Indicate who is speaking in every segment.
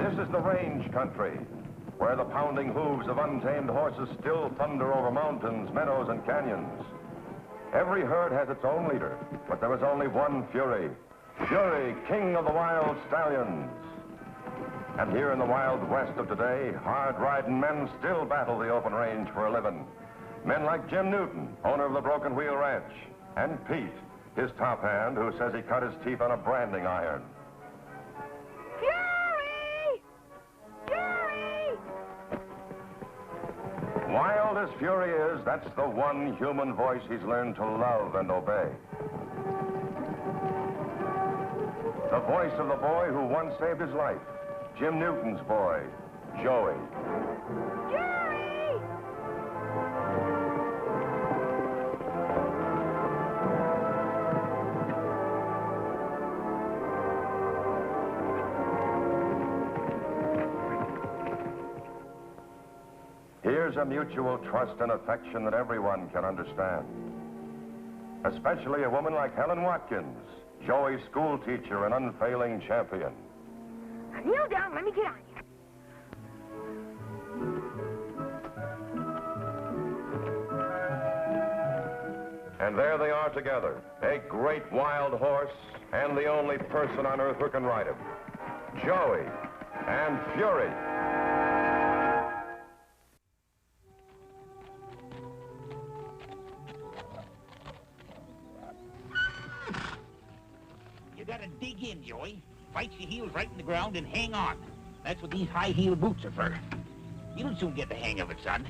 Speaker 1: This is the range country, where the pounding hooves of untamed horses still thunder over mountains, meadows, and canyons. Every herd has its own leader, but there is only one Fury. Fury, king of the wild stallions. And here in the wild west of today, hard-riding men still battle the open range for a living. Men like Jim Newton, owner of the Broken Wheel Ranch, and Pete, his top hand, who says he cut his teeth on a branding iron.
Speaker 2: Fury! Fury!
Speaker 1: Wild as Fury is, that's the one human voice he's learned to love and obey. The voice of the boy who once saved his life, Jim Newton's boy, Joey.
Speaker 2: Fury!
Speaker 1: Here's a mutual trust and affection that everyone can understand. Especially a woman like Helen Watkins, Joey's school teacher and unfailing champion.
Speaker 2: Now kneel down, let me get on you.
Speaker 1: And there they are together, a great wild horse and the only person on earth who can ride him. Joey and Fury.
Speaker 3: You gotta dig in, Joey. Bite your heels right in the ground and hang on. That's what these high-heeled boots are for. You'll soon get the hang of it, son.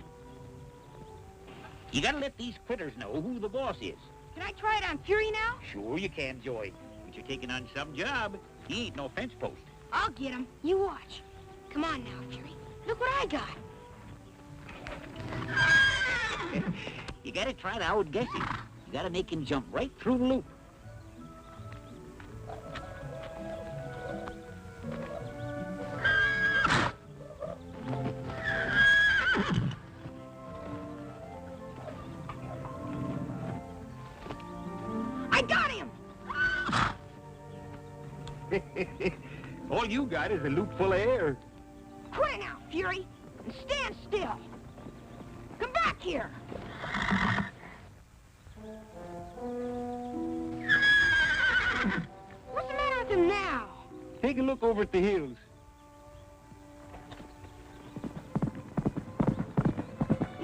Speaker 3: You gotta let these critters know who the boss is.
Speaker 2: Can I try it on Fury now?
Speaker 3: Sure you can, Joey. But you're taking on some job. He ain't no fence post.
Speaker 2: I'll get him. You watch. Come on now, Fury. Look what I got.
Speaker 3: You gotta try to outguess him. You gotta make him jump right through the loop.
Speaker 2: I got him!
Speaker 3: All you got is a loop full of air.
Speaker 2: Quit it now, Fury, and stand still. Come back here. What's the matter with him now?
Speaker 3: Take a look over at the hills.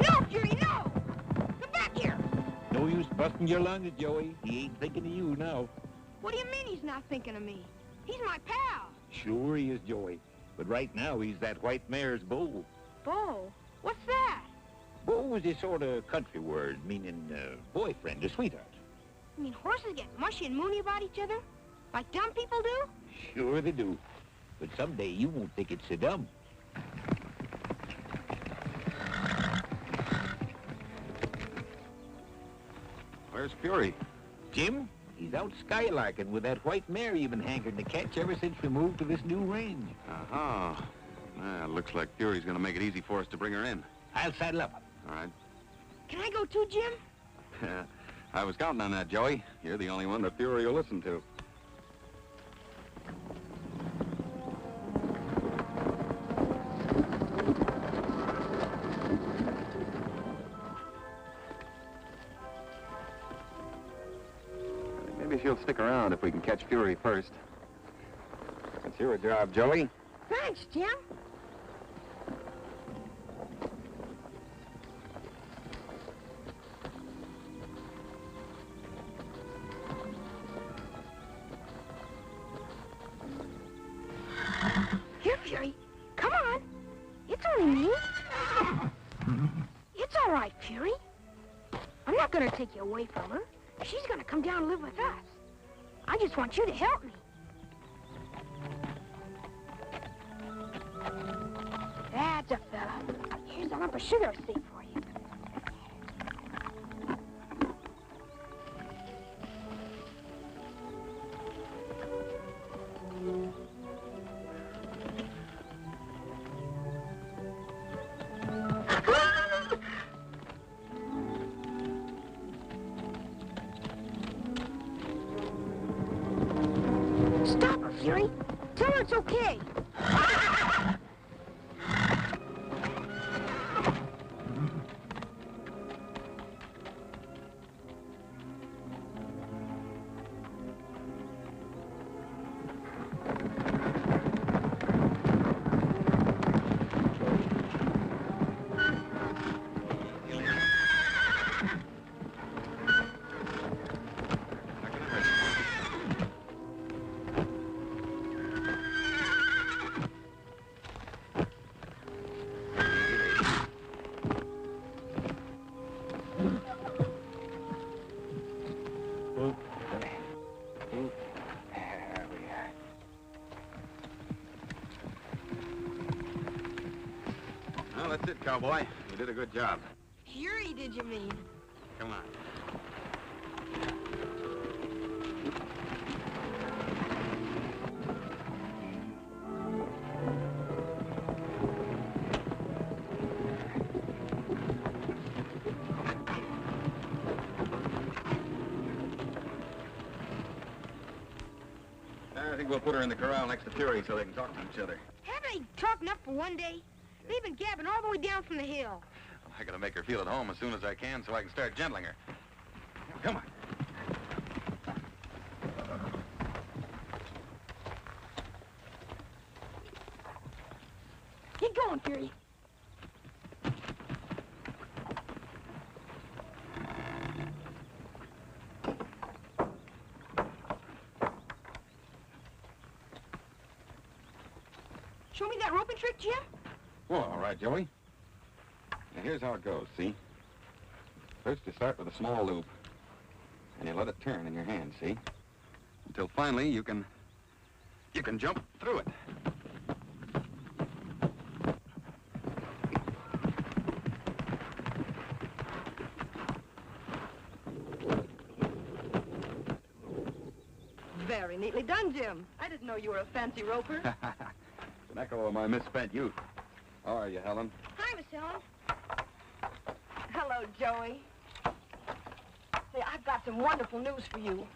Speaker 2: No, Fury, no! Come back here.
Speaker 3: No use busting your lungs, Joey. He ain't thinking of you now.
Speaker 2: What do you mean he's not thinking of me? He's my pal.
Speaker 3: Sure he is, Joey. But right now, he's that white mare's beau.
Speaker 2: Beau? What's that?
Speaker 3: Beau is a sort of country word meaning boyfriend or sweetheart.
Speaker 2: You mean horses get mushy and moony about each other? Like dumb people do?
Speaker 3: Sure they do. But someday you won't think it's so dumb.
Speaker 4: Where's Fury?
Speaker 3: Jim, he's out skylarking with that white mare you've been hankering to catch ever since we moved to this new range.
Speaker 4: Uh-huh. Looks like Fury's gonna make it easy for us to bring her in.
Speaker 3: I'll saddle up.
Speaker 4: All right.
Speaker 2: Can I go too, Jim?
Speaker 4: I was counting on that, Joey. You're the only one that Fury will listen to. Maybe she'll stick around if we can catch Fury first. It's your job, Joey.
Speaker 2: Thanks, Jim. Here, Fury. Come on. It's only me. It's all right, Fury. I'm not going to take you away from her. She's going to come down and live with us. I just want you to help me. That's a fella. Here's a lump of sugar I saved for you. Stop her, Fury. Tell her it's okay.
Speaker 4: that's it, cowboy. You did a good job.
Speaker 2: Fury, did you mean?
Speaker 4: Come on. I think we'll put her in the corral next to Fury so they can talk to each other.
Speaker 2: Haven't they talked enough for one day? They've been gabbing all the way down from the hill.
Speaker 4: I gotta make her feel at home as soon as I can so I can start gentling her. Come on.
Speaker 2: Get going, Fury. Show me that roping trick, Jim.
Speaker 4: Well, all right, Joey. Now, here's how it goes, see? First, you start with a small loop, and you let it turn in your hand, see? Until finally you can jump through it.
Speaker 5: Very neatly done, Jim. I didn't know you were a fancy roper.
Speaker 4: It's an echo of my misspent youth. How are you, Helen?
Speaker 2: Hi, Miss Helen.
Speaker 5: Hello, Joey. Say, I've got some wonderful news for you.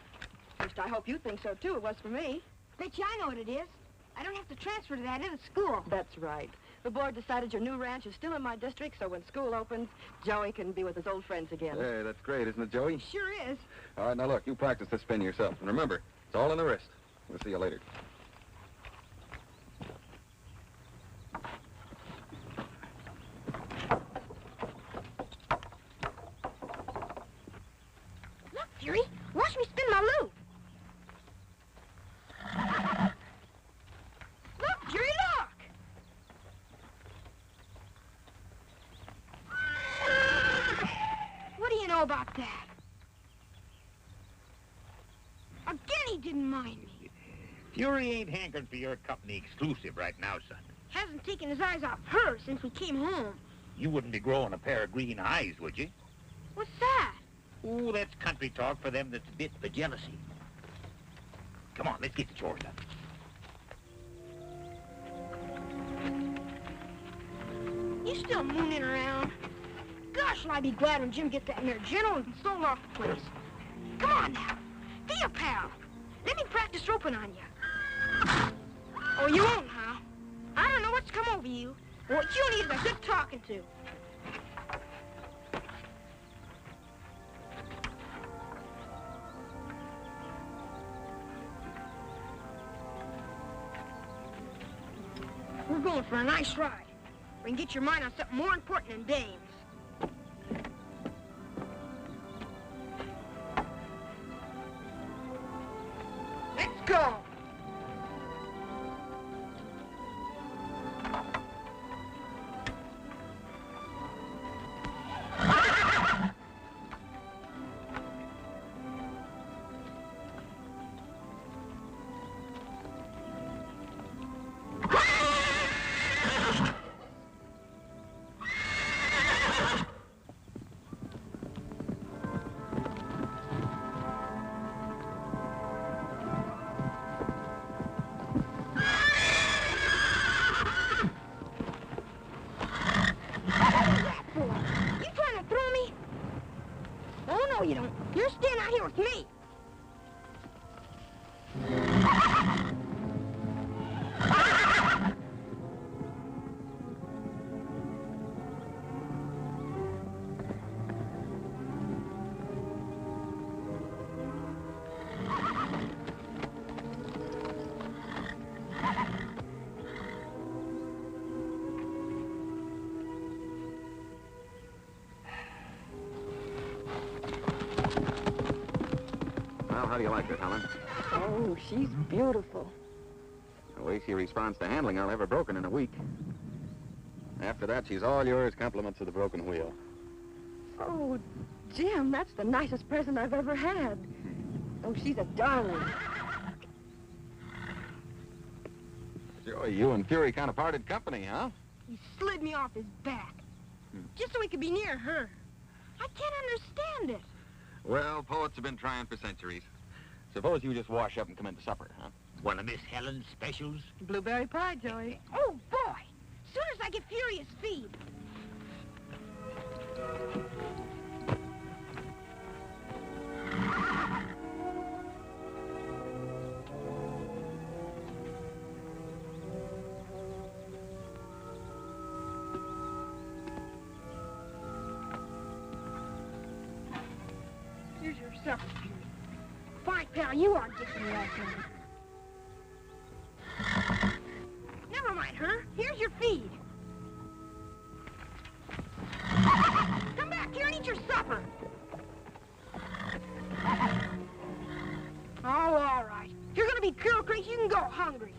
Speaker 5: First, I hope you think so, too. It was for me.
Speaker 2: Bet you I know what it is. I don't have to transfer to that other school.
Speaker 5: That's right. The board decided your new ranch is still in my district, so when school opens, Joey can be with his old friends again.
Speaker 4: Hey, that's great, isn't it, Joey?
Speaker 2: Sure is.
Speaker 4: All right, now look, you practice this spin yourself. And remember, it's all in the wrist. We'll see you later.
Speaker 2: Look, Fury. Watch me spin my loop. Look, Fury, look. What do you know about that? Again, he didn't mind me.
Speaker 3: Fury ain't hankering for your company exclusive right now, son.
Speaker 2: Hasn't taken his eyes off her since we came home.
Speaker 3: You wouldn't be growing a pair of green eyes, would you?
Speaker 2: What's that?
Speaker 3: Ooh, that's country talk for them that's bit for jealousy. Come on, let's get the chores done.
Speaker 2: You still mooning around? Gosh, will I be glad when Jim gets that mare gentle and sold off the place. Come on now. Be a pal. Let me practice roping on you. Oh, you won't, huh? I don't know what's come over you. What you need is a good talking to. We're going for a nice ride. We can get your mind on something more important than dames. Let's go. No, you don't. You're staying out here with me.
Speaker 4: Well, how do you like her, Helen?
Speaker 5: Oh, she's beautiful.
Speaker 4: The way she responds to handling, I'll have her broken in a week. After that, she's all yours, compliments of the broken wheel.
Speaker 5: Oh, Jim, that's the nicest present I've ever had. Oh, she's a darling.
Speaker 4: Joey, you and Fury kind of parted company, huh?
Speaker 2: He slid me off his back. Just so he could be near her. I can't understand it.
Speaker 4: Well, poets have been trying for centuries. Suppose you just wash up and come into supper, huh?
Speaker 3: One of Miss Helen's specials.
Speaker 5: Blueberry pie, Joey.
Speaker 2: Oh, boy. Soon as I get Furious feed. Here's your supper, Fury. Fine, pal, you aren't getting me last night. Never mind her. Here's your feed. Come back here and eat your supper. Oh, all right. If you're gonna be girl crazy, you can go hungry.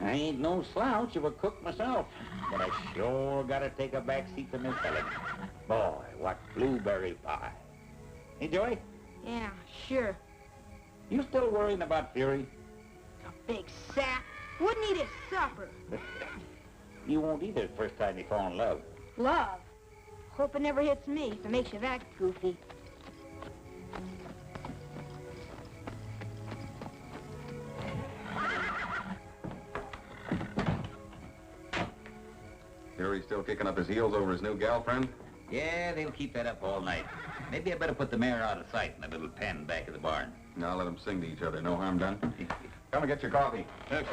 Speaker 3: I ain't no slouch of a cook myself, but I sure gotta take a back seat to Miss Helen. Boy, what blueberry pie. Hey, Joey,
Speaker 2: Yeah, sure.
Speaker 3: you still worrying about Fury?
Speaker 2: A big sap. Wouldn't eat his supper.
Speaker 3: You won't either the first time you fall in love.
Speaker 2: Love. Hope it never hits me if it makes you that goofy.
Speaker 4: Fury's still kicking up his heels over his new gal friend?
Speaker 3: Yeah, they'll keep that up all night. Maybe I better put the mare out of sight in a little pen back of the barn.
Speaker 4: Now let them sing to each other. No harm done. Come and get your coffee.
Speaker 3: Okay.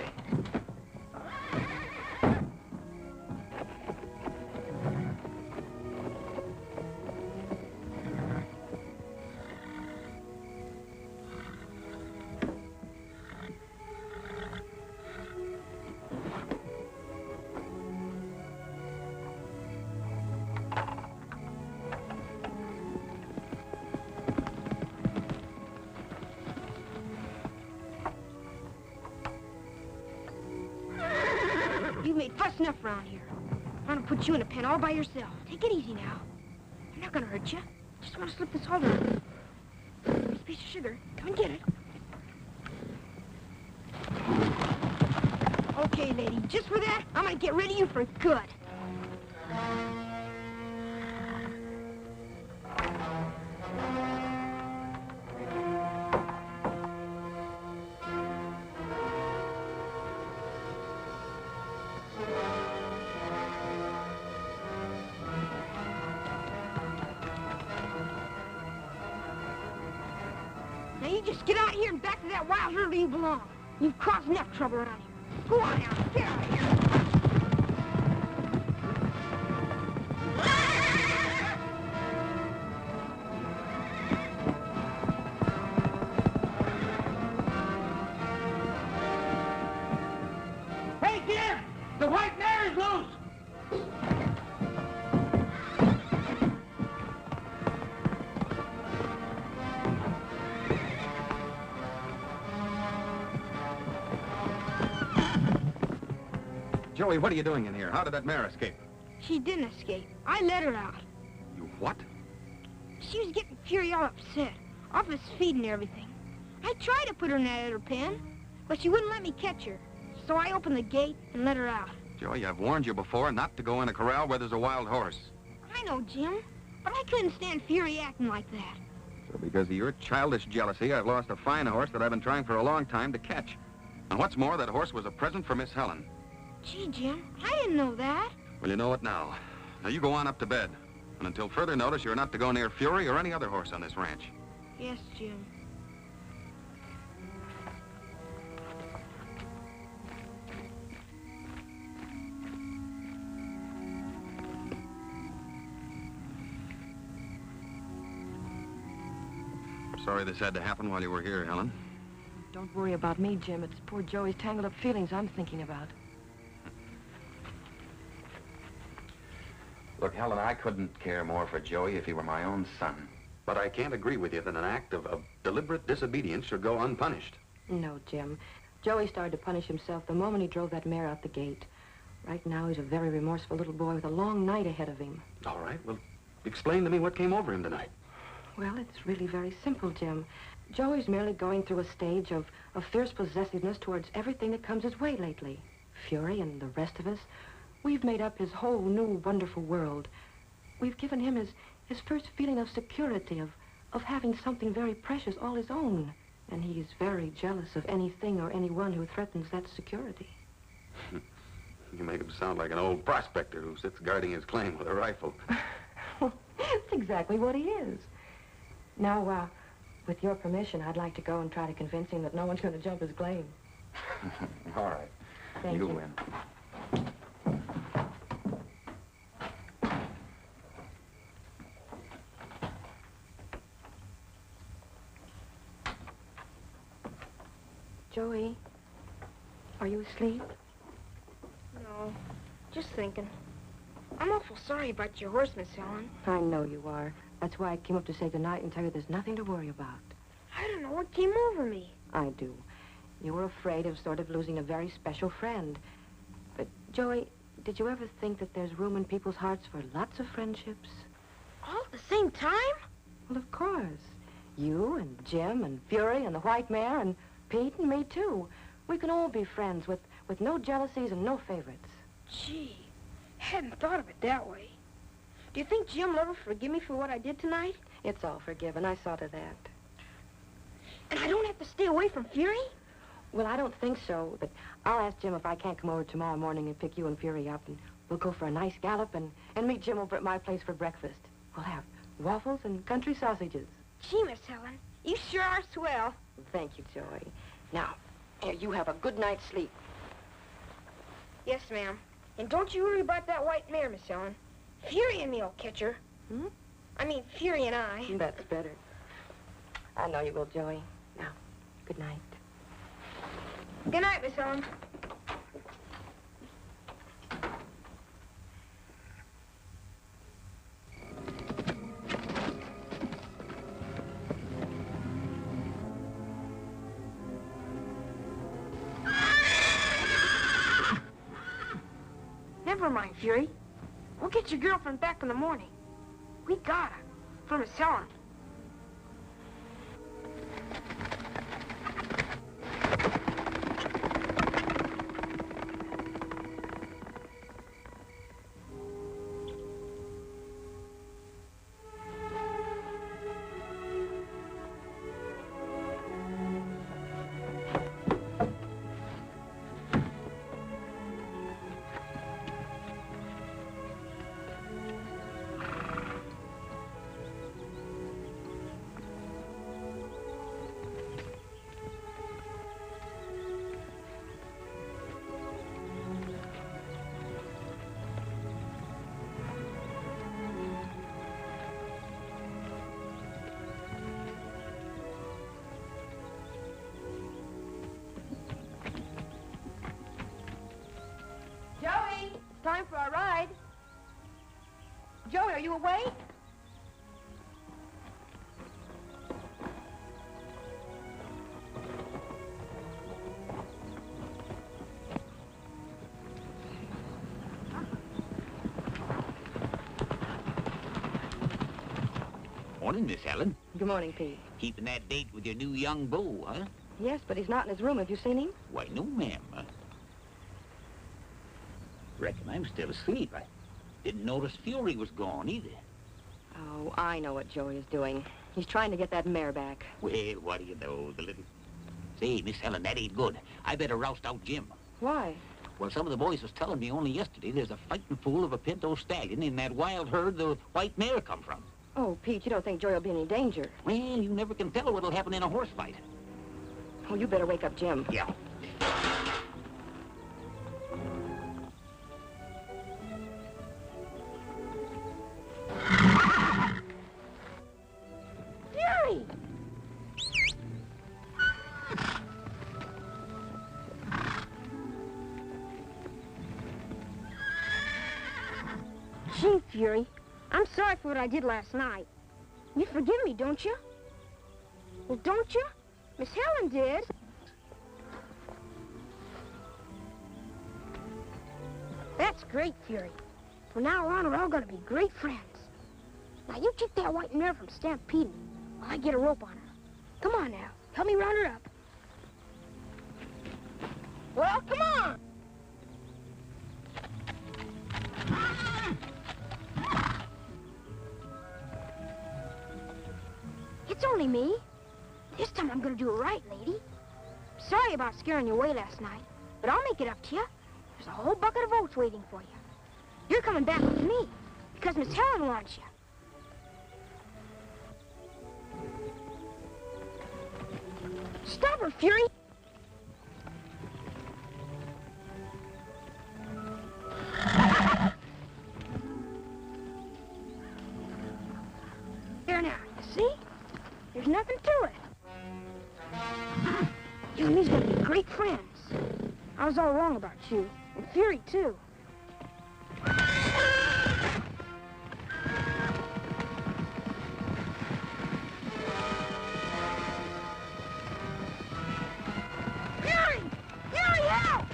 Speaker 2: You've made fuss enough around here. I'm gonna put you in a pen all by yourself. Take it easy now. I'm not gonna hurt you. Just want to slip this halter on. This piece of sugar. Come and get it. Okay, lady. Just for that, I'm gonna get rid of you for good. Now you just get out of here and back to that wild herd where you belong. You've caused enough trouble around here. Go on now, get out of here.
Speaker 3: Hey, Jim! The white mare is loose!
Speaker 4: Joey, what are you doing in here? How did that mare escape?
Speaker 2: She didn't escape. I let her out.
Speaker 4: You what?
Speaker 2: She was getting Fury all upset. Off his feed and everything. I tried to put her in that other pen, but she wouldn't let me catch her. So I opened the gate and let her out.
Speaker 4: Joey, I've warned you before not to go in a corral where there's a wild horse.
Speaker 2: I know, Jim, but I couldn't stand Fury acting like that.
Speaker 4: So because of your childish jealousy, I've lost a fine horse that I've been trying for a long time to catch. And what's more, that horse was a present for Miss Helen.
Speaker 2: Gee, Jim, I didn't know that.
Speaker 4: Well, you know it now. Now you go on up to bed. And until further notice, you're not to go near Fury or any other horse on this ranch.
Speaker 2: Yes, Jim.
Speaker 4: Sorry this had to happen while you were here, Helen.
Speaker 5: Don't worry about me, Jim. It's poor Joey's tangled up feelings I'm thinking about.
Speaker 4: Look, Helen, I couldn't care more for Joey if he were my own son. But I can't agree with you that an act of deliberate disobedience should go unpunished.
Speaker 5: No, Jim. Joey started to punish himself the moment he drove that mare out the gate. Right now, he's a very remorseful little boy with a long night ahead of him.
Speaker 4: All right, well, explain to me what came over him tonight.
Speaker 5: Well, it's really very simple, Jim. Joey's merely going through a stage of fierce possessiveness towards everything that comes his way lately. Fury and the rest of us, we've made up his whole new wonderful world. We've given him his first feeling of security, of having something very precious all his own. And he's very jealous of anything or anyone who threatens that security.
Speaker 4: You make him sound like an old prospector who sits guarding his claim with a rifle.
Speaker 5: That's exactly what he is. Now, with your permission, I'd like to go and try to convince him that no one's going to jump his claim.
Speaker 4: All right.
Speaker 5: Thank you.
Speaker 4: You win.
Speaker 5: Joey, are you asleep?
Speaker 2: No, just thinking. I'm awful sorry about your horse, Miss Helen.
Speaker 5: I know you are. That's why I came up to say goodnight and tell you there's nothing to worry about.
Speaker 2: I don't know what came over me.
Speaker 5: I do. You were afraid of sort of losing a very special friend. But, Joey, did you ever think that there's room in people's hearts for lots of friendships?
Speaker 2: All at the same time?
Speaker 5: Well, of course. You and Jim and Fury and the White Mare and Pete and me, too. We can all be friends with no jealousies and no favorites.
Speaker 2: Gee, hadn't thought of it that way. Do you think Jim will ever forgive me for what I did tonight?
Speaker 5: It's all forgiven. I saw to that.
Speaker 2: And I don't have to stay away from Fury?
Speaker 5: Well, I don't think so, but I'll ask Jim if I can't come over tomorrow morning and pick you and Fury up, and we'll go for a nice gallop and meet Jim over at my place for breakfast. We'll have waffles and country sausages.
Speaker 2: Gee, Miss Helen, you sure are swell.
Speaker 5: Thank you, Joey. Now, here, you have a good night's sleep.
Speaker 2: Yes, ma'am. And don't you worry about that white mare, Miss Helen. Fury and me'll catch her.
Speaker 5: Hmm?
Speaker 2: I mean, Fury and I.
Speaker 5: That's better. I know you will, Joey. Now, good night.
Speaker 2: Good night, Miss Helen. Never mind, Fury. We'll get your girlfriend back in the morning. We got her. For Miss Helen. Joey, time for a ride. Joey, are you awake?
Speaker 3: Morning, Miss Helen.
Speaker 5: Good morning, Pete.
Speaker 3: Keeping that date with your new young beau, huh?
Speaker 5: Yes, but he's not in his room. Have you seen him?
Speaker 3: Why, no, ma'am. Reckon I'm still asleep. I didn't notice Fury was gone either.
Speaker 5: Oh, I know what Joey is doing. He's trying to get that mare back.
Speaker 3: Well, what do you know, the little... Say, Miss Helen, that ain't good. I better roust out Jim.
Speaker 5: Why?
Speaker 3: Well, some of the boys was telling me only yesterday there's a fighting fool of a pinto stallion in that wild herd the white mare come from.
Speaker 5: Oh, Pete, you don't think Joey will be in any danger?
Speaker 3: Well, you never can tell what'll happen in a horse fight.
Speaker 5: Oh, you better wake up Jim.
Speaker 3: Yeah.
Speaker 2: Fury! Gee, Fury, I'm sorry for what I did last night. You forgive me, don't you? Well, don't you? Miss Helen did. That's great, Fury. From now on, we're all going to be great friends. Now, you keep that white mare from stampeding while I get a rope on her. Come on now. Help me round her up. Well, come on. It's only me. This time I'm gonna do it right, lady. Sorry about scaring you away last night, but I'll make it up to you. There's a whole bucket of oats waiting for you. You're coming back with me, because Miss Helen wants you. Stop her, Fury! There now, you see? There's nothing to it. You and me's gonna be great friends. I was all wrong about you, and Fury, too. Fury! Fury, help!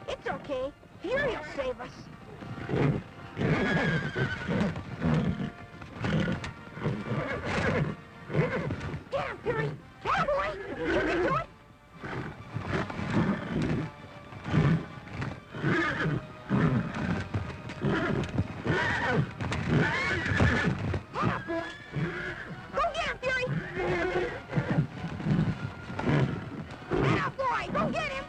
Speaker 2: It's okay. Fury will save us. Get him, Fury! Get him, boy! You can do it! Get up, boy! Go get him, Fury! Get up, boy! Go get him!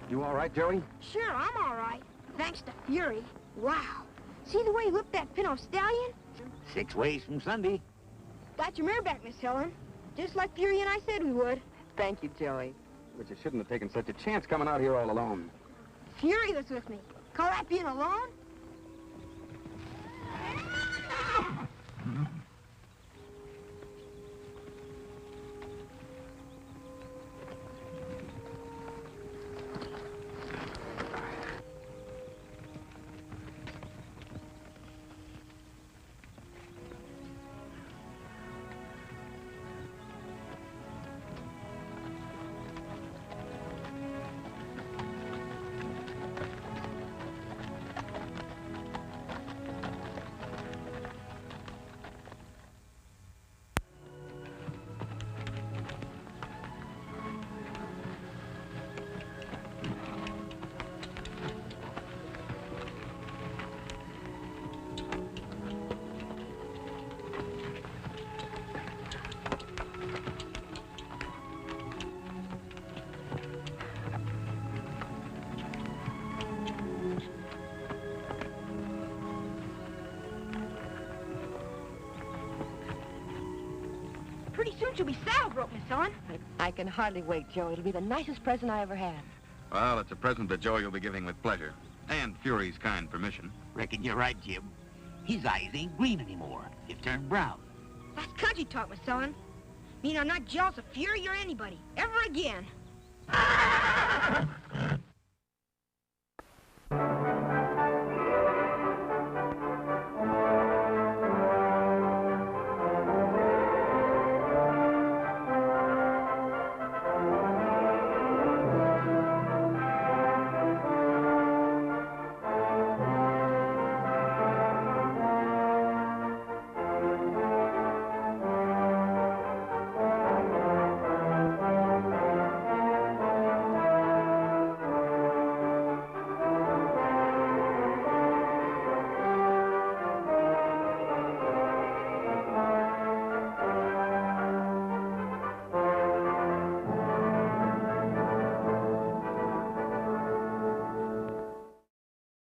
Speaker 6: You all right, Joey?
Speaker 2: Sure, I'm all right. Thanks to Fury. Wow. See the way he whipped that pin-off stallion?
Speaker 3: 6 ways from Sunday.
Speaker 2: Got your mare back, Miss Helen. Just like Fury and I said we would.
Speaker 5: Thank you, Joey.
Speaker 6: But you shouldn't have taken such a chance coming out here all alone.
Speaker 2: Fury was with me. Call that being alone? Pretty soon she'll be saddle broke, Miss Helen.
Speaker 5: I can hardly wait, Joey. It'll be the nicest present I ever had.
Speaker 4: Well, it's a present that Joey will be giving with pleasure. And Fury's kind permission.
Speaker 3: Reckon you're right, Jim. His eyes ain't green anymore. They've turned brown.
Speaker 2: That's country talk, Miss Helen. Mean I'm not jealous of Fury or anybody, ever again.